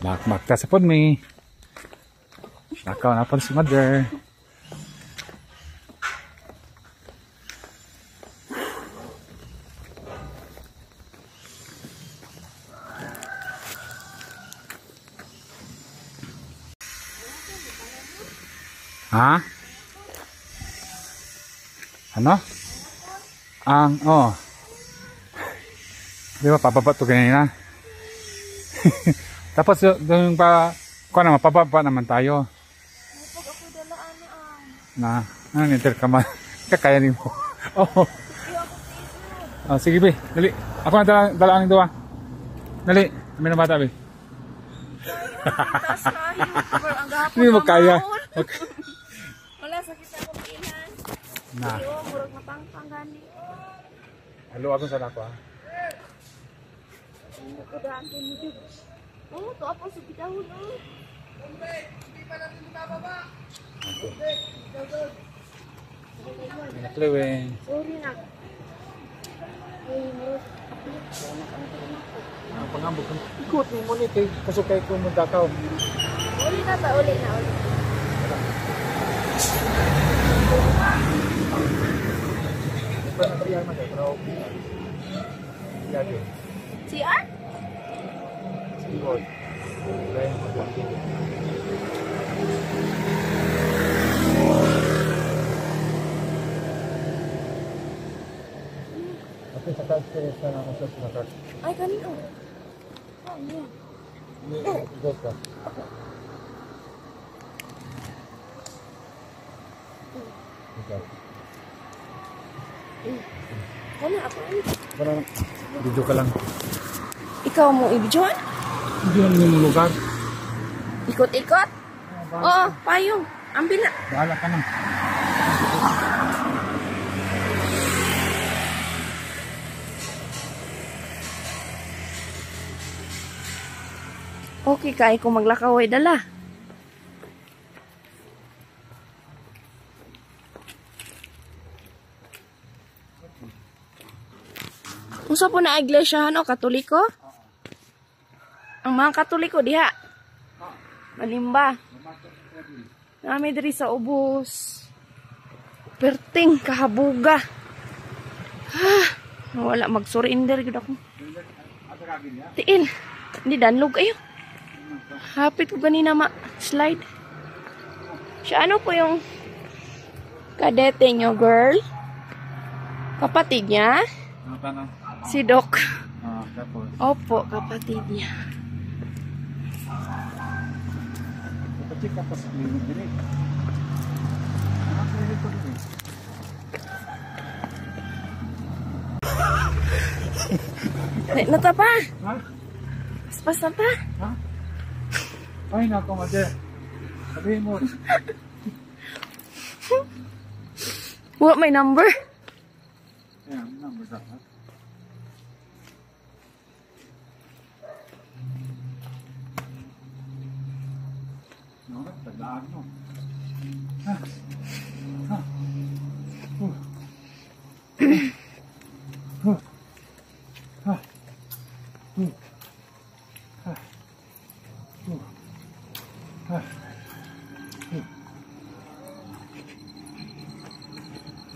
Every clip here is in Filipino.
Bakbak ta sa pod mi. Nakaw na po si mother. Ha? Ano? Di ba papaba ito kanina? Tapos yung pa, kung naman, papaba naman tayo. Pag ako dalaan Na, ninter ka man. Kakayanin mo. Oh. Oh, sige be, dali. Ako na dalaan ng duwa. Dali, kami na bata be. Hindi mo kaya. Okay. Wala, sakit ako pilan. Na. Murag mapangpang gani. Halo ako sa nako ha. Nakadaan kayo mo dito. Oh, ito ako sa bidahon. Hindi pa natin mababa. Naklewing. Sorry na. Ang pangambok. Ikot mo muna kay kasukay ko mo dakaw. Uli na ba? Uli na. Ito na kaya man pero yadi. CR? Sigod. Kaya mo ba? Ako sa taas na ako sa sinakat. Ay, kanino? Oh, yeah. Go ka. Okay. Ano ako? Parang video ka lang. Ikaw mo ibidyoan? Hindi yung lugar. Ikot-ikot? Oo, payong. Ambil na. Bahala ka na. Okay, kaya ko maglakaw ay dala. Unsa po na iglesia o Katoliko? Ang mga Katoliko diha. Malimba. Nami diri sa ubos. Perting kahabuga. Wala mag-surrender gud ako. Tiil. Hindi danlog ayo. Hapit ko ganina ma-slide. Siya ano po yung kadete nyo, girl? Kapatid niya? Si Doc. Tapos. Opo, kapatid niya. Kapatid ka pa sa minum din eh. Nata pa? Ha? Paspas na pa? Ha? Ay, nako, mother. Sabihin mo. What, my number? Ayan, number ka. Ha? No, taglaan mo. Ha? Ha? Ha?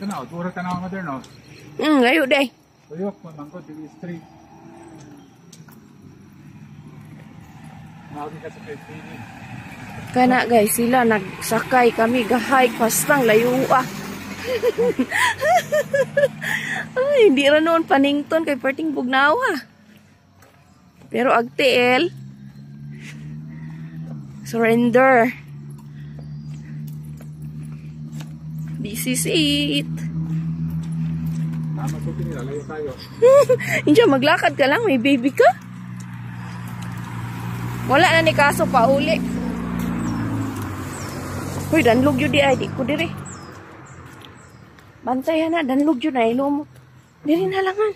Kana, tura ka na mother, no? Ngayon day. Tuyok mo, mangkot, di street. Mawag ka sa KTV. Kana guys, sila nagsakay kami ga-hike pastang layo Ay, hindi ra noon panington kay perting bugnawa. Pero agtiel surrender. This is it. Tama ko pinilalayo tayo. Hindi maglakad ka lang, may baby ka. Wala na ni kaso pa uli. Uy, danlog yun di ay, di ko diri. Bantayan na, danlog yun ay, lumot. Diri na langan.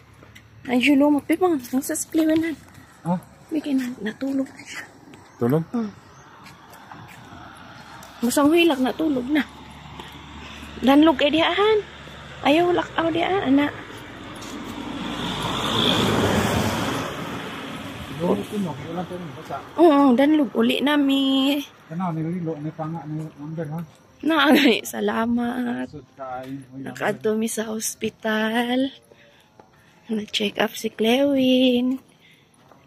Ay, yun lumot. Pipang, ang saskliwanan. Ah? Bigay na, natulog na siya. Tulog? Masang hilak, natulog na. Danlog ay diaan. Ayaw lakaw diaan, anak. Tinog, wala tayo ng basa. Oo, danlog uli nami. Tanaw, nililo, may panga, may number, ha? Naagay, salamat. Sud kain. Nakaadto mi sa ospital. Na-check up si Clewin.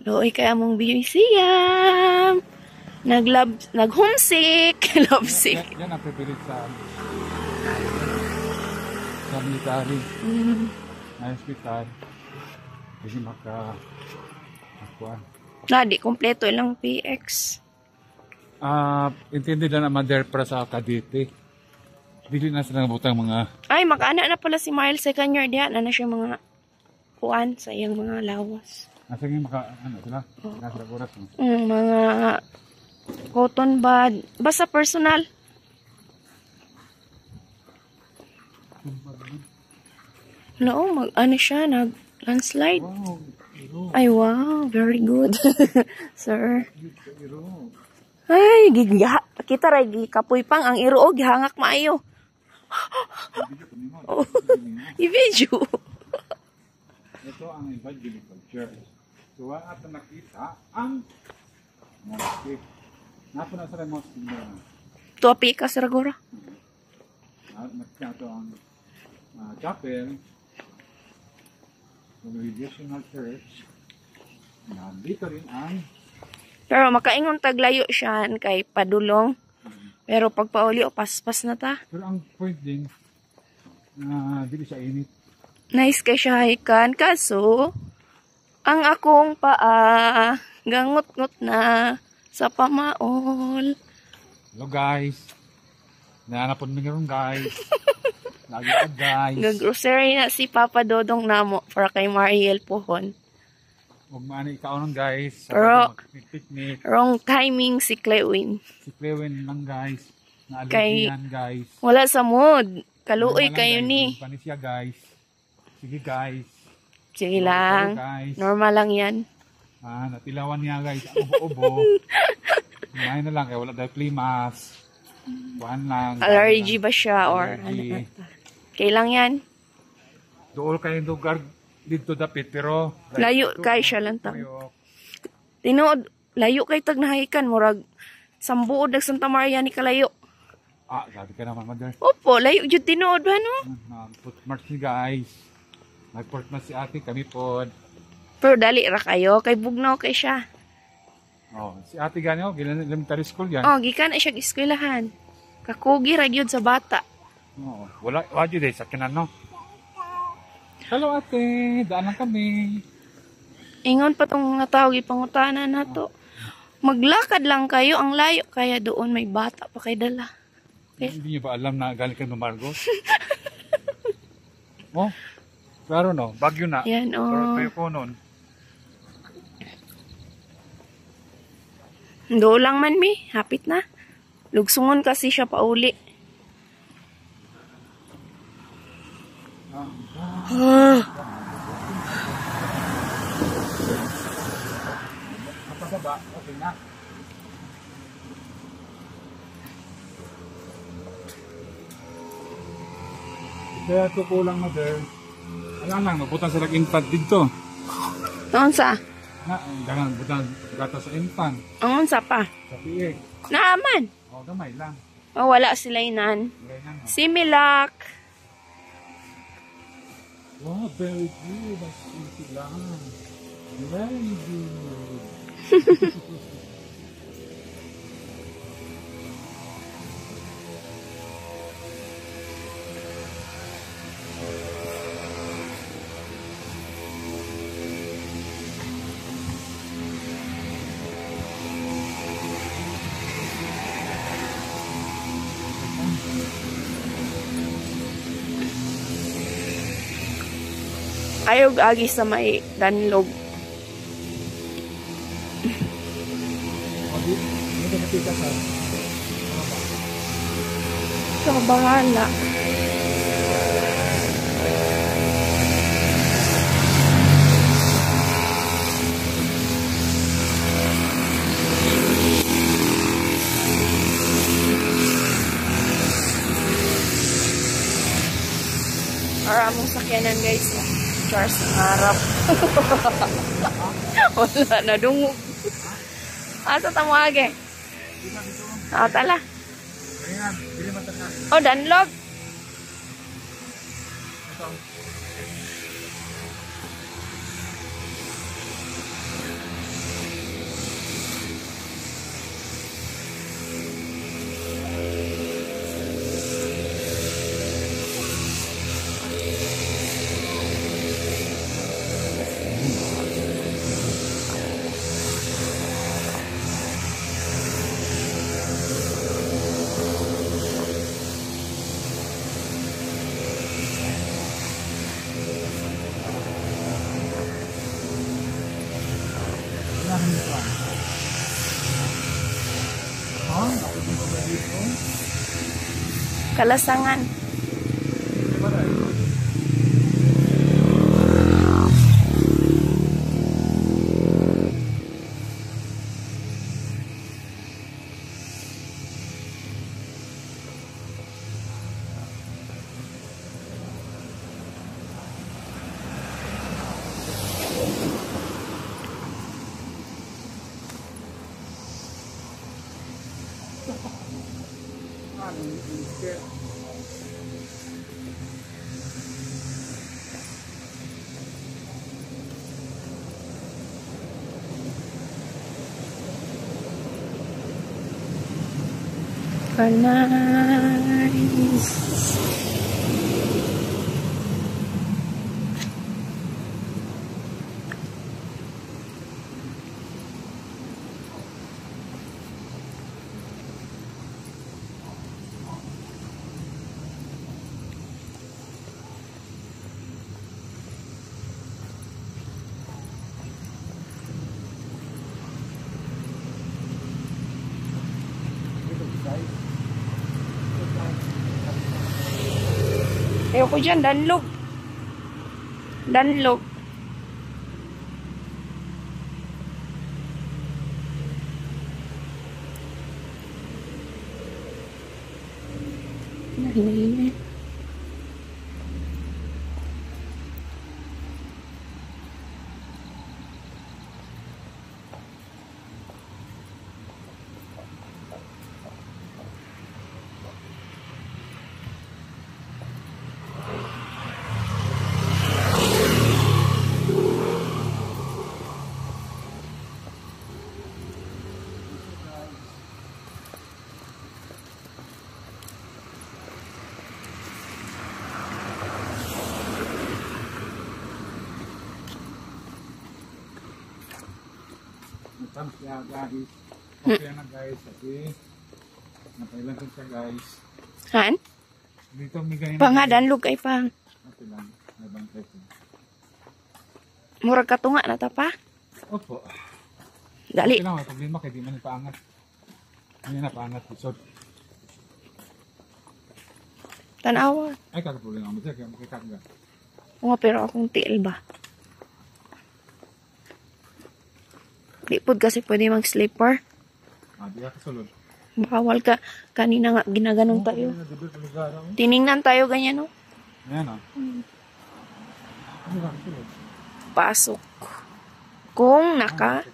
Looy kay among BUCM. Nag-homesick. Love sick. Yan ang prepared sa military. Na hospital. Kasi makakuan. Di kompleto ilang PX. Intindi lang na mother para sa Cavite. Dili na sila butang mga... Ay, makaana na pala si Miles second year diyan. Ano siya mga kuan sa iyang mga lawas. Nasa nga ano sila? Nasa oras mo. Mga cotton bud. Basta personal. No, ano siya, nag-landslide. Wow, Ay, wow, very good. Sir. Ay, kita ray kapoy pang ang iruog hangak maayo. Oh, i-video. Ito ang agriculture. So, wala natin nakita ang mosque. Napa na sa mosque na. Topi ka, Sir Agora. Nakita ito ang chapel. Congregational church. Dito rin ang... Pero makaingon taglayo siya kay padulong. Pero pag pauli o paspas na ta. Pero ang point din, dili siya init. Nice kay siya hikan. Kaso, ang akong paa, gangot-ngot na sa pamaol. Hello guys. Naanapon mo nga guys. Lagi ka guys. Nag-grocery na si Papa Dodong namo para kay Mariel Pohon. Huwag maani ikaw nun guys. Pero, picnic. wrong timing si Clewin. Si Clewin lang guys. Kay- Naalugyan guys. Wala sa mood. Kaluoy Wala lang, kayo guys. ni. Panisya guys. Sige guys. Sige lang. Guys. Normal lang yan. Natilawan niya guys. Ubo-ubo. Ngayon na lang. Kaya wala dahil klimas. Kuhan lang. Allergy ba siya or Allergy. ano? Kailang yan. Dool kayong lugar dito dapit pero Layo kay siya lang tao. Tuyok. Tinuod, layo kay tag nahikan. Murag, sambuod ng Santa Maria ni Kalayo. Sabi ka naman mother. Opo, layo jud tinuod ba no? Put marks ni guys. Nag-port na si ate kami pod. Pero dali ra kayo. Kay bugnaw kay siya. Si ate gani elementary school yan. Oh, gikan na siya eskwelahan. Kakugi ra gyud sa bata. Wala jud sa kinan no. Hello ate, daan lang kami. Ingon pa tong mga tao gipangutanan nato. Maglakad lang kayo, ang layo kaya doon may bata pa kay dala. Okay. Hindi niyo ba alam na galing kayo ng Margos? Klaro no, bagyo na. Yan Pero kayo ko nun. Do lang man mi, hapit na. Lugsungon kasi siya pauli. Kapababa, okay na. Kaya ito kulang na there. Alam lang, mabutan sila infant dito. Noon sa? Jangan butan gata sa infant. Ang unsa pa? Sa piig. Naaman. Gamay lang. Wala sila inan. Ganyan. Similak. Wow, very good. That's easy lang. Very good. Ayaw agi sa may danlog. Ikaw bahala. Para mong sakyanan guys. Charles ng harap. Wala na dungog. Asa tamo age? Tala. Ayan, hindi matakas. Oh, danlog. Ito. Kalasangan. Nice. Ayoko dyan, danlog. Danlog. Nahinahina. Yeah, guys. Okay na guys. Okay. Napailan ko siya guys. Han? Dito may ganyan. Pangadan lug kay pang. Okay lang. Nabangkay ko. Murag katunga na ta pa. Opo. Dali. Okay lang. Problema kay di man ipaangat. Hindi na paangat. Isod. Tanawa. Ay kakaproblema mo siya. Kaya makikagga. Oo, pero akong tiil ba? Di pod kasi pwede mag-sleeper. Di ka kasulod. Bawal ka. Kanina nga ginaganong tayo. Tiningnan tayo ganyan, no? Ayan o. Ano ka kasulod? Pasok. Kung naka...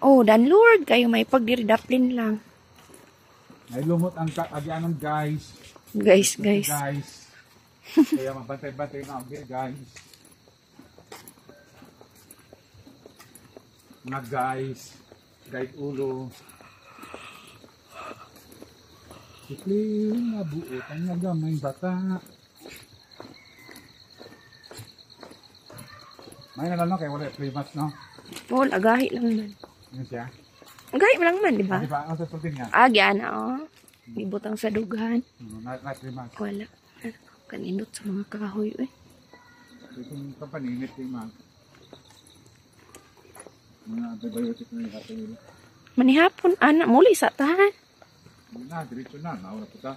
Oh, dan Lord kayo may pagdiridaplin lang. May lumot ang agianon guys. Guys. Guys. Kaya mabantay-bantay na ang guys. Mga guys, guide ulo. Sikling na buot ang nagamay bata. May nalang no, kaya wala 3 months no? Oo, agahi lang man. Yun siya? Agahi mo lang man, di ba? Di ba? Ang sasultin niya? Agyan, oo. Ibutang sa dugan. Not 3 months. Wala. Kanindot sa mga kahoy, eh. Itong kapaninit yung mga antibiotic na yung nila. Manihapon, anak, muli sa tahan. Hindi na, diretso na. Naura po ta.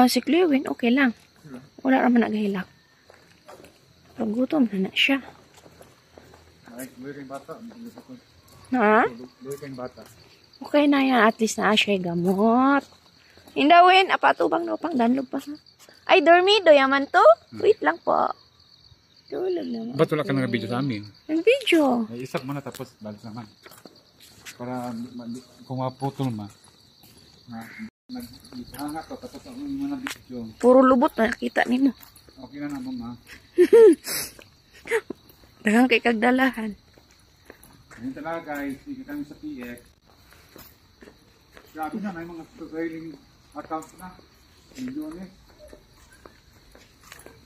Si Clewin, okay lang. Wala naman nagahilak. Pagutom na siya. Ay, luwi kayong bata. Ha? Luwi kayong bata. Okay na yan. At least na siya gamot. Hindawin, apatubang no pang danlog pa sa. Ay, dormido yaman to? Wait lang po. Tulog naman. Ba't wala ka nag-video sa amin? Ang video. Ay, isak mo na tapos balas naman. para kung maputol ma. Naghangat ko tapos ako yung mga video. Puro lubot na nakita nimo. Okay na naman ma. Daghang kay kagdalahan. Ngayon talaga guys, hindi kami sa PX. Grabe na, may mga trailing accounts na. Milyon eh.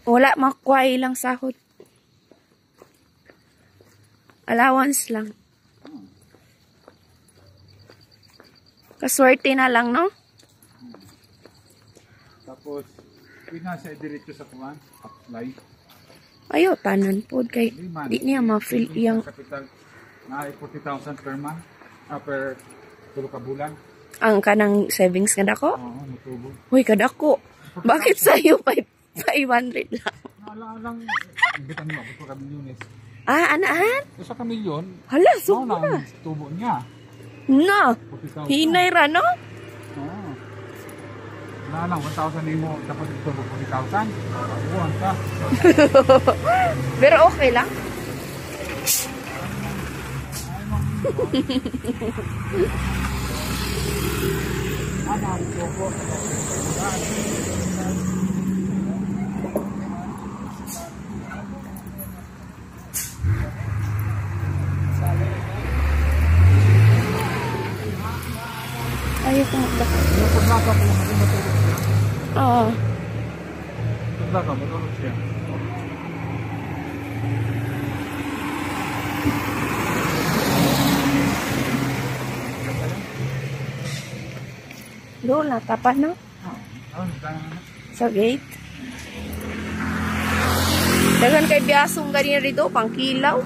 Wala, makuha ilang sahod. Allowance lang. Kaswerte na lang, no? Tapos, pinasa diretso sa kuwan, apply. Ayo, tanan po. Kay, di niya ma-fill yung... Capital na 40,000 per month, per tulo ka bulan. Ang kanang savings nga dako? Oo, natubo. Uy, kadako. Bakit sa'yo 500 lang? Naalala lang, ibitan mo, ito ka milyones. Ah, anaan? Isa ka milyon, Hala, no, sobra. na ang tubo niya. Na, 40,000. hinay ra, no? Oo. Naalala, 1,000 mo, tapos ito 40,000. Buwan ka. Pero okay lang. Ayaw ko magbaka. Paglaga mo, maging matulog siya. Oo. Paglaga, matulog siya. Doon na, tapat, no? Sa gate. Dagan kay biyasong ganyan rito, pang kilaw.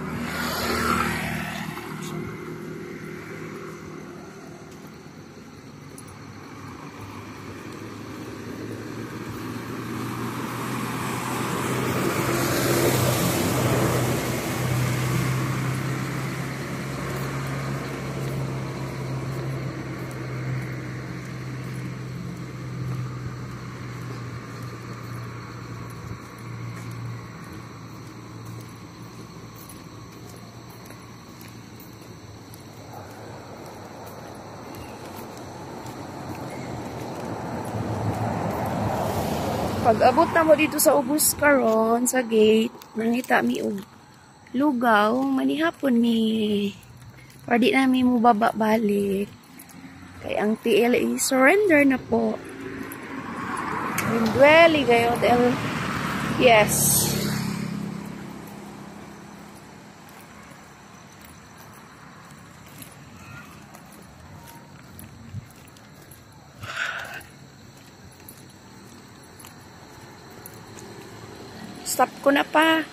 Pag abot na mo dito sa ubos karon sa gate, nangita mi og lugaw, manihapon mi. Or di na mi mo baba balik. Kay ang TLE surrender na po. Windueli kayo, yes. Stop ko na pa.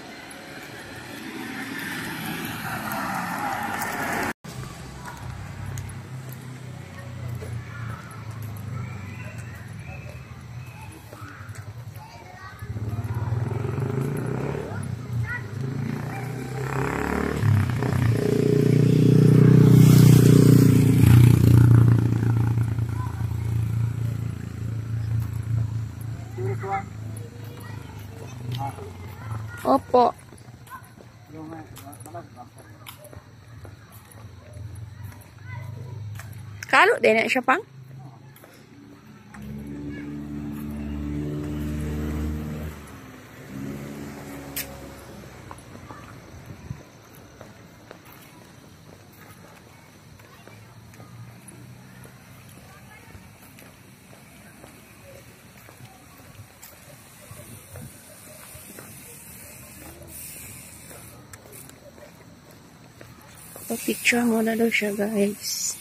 Opo. Kalo din na siya pang? Picture mo na daw siya, guys.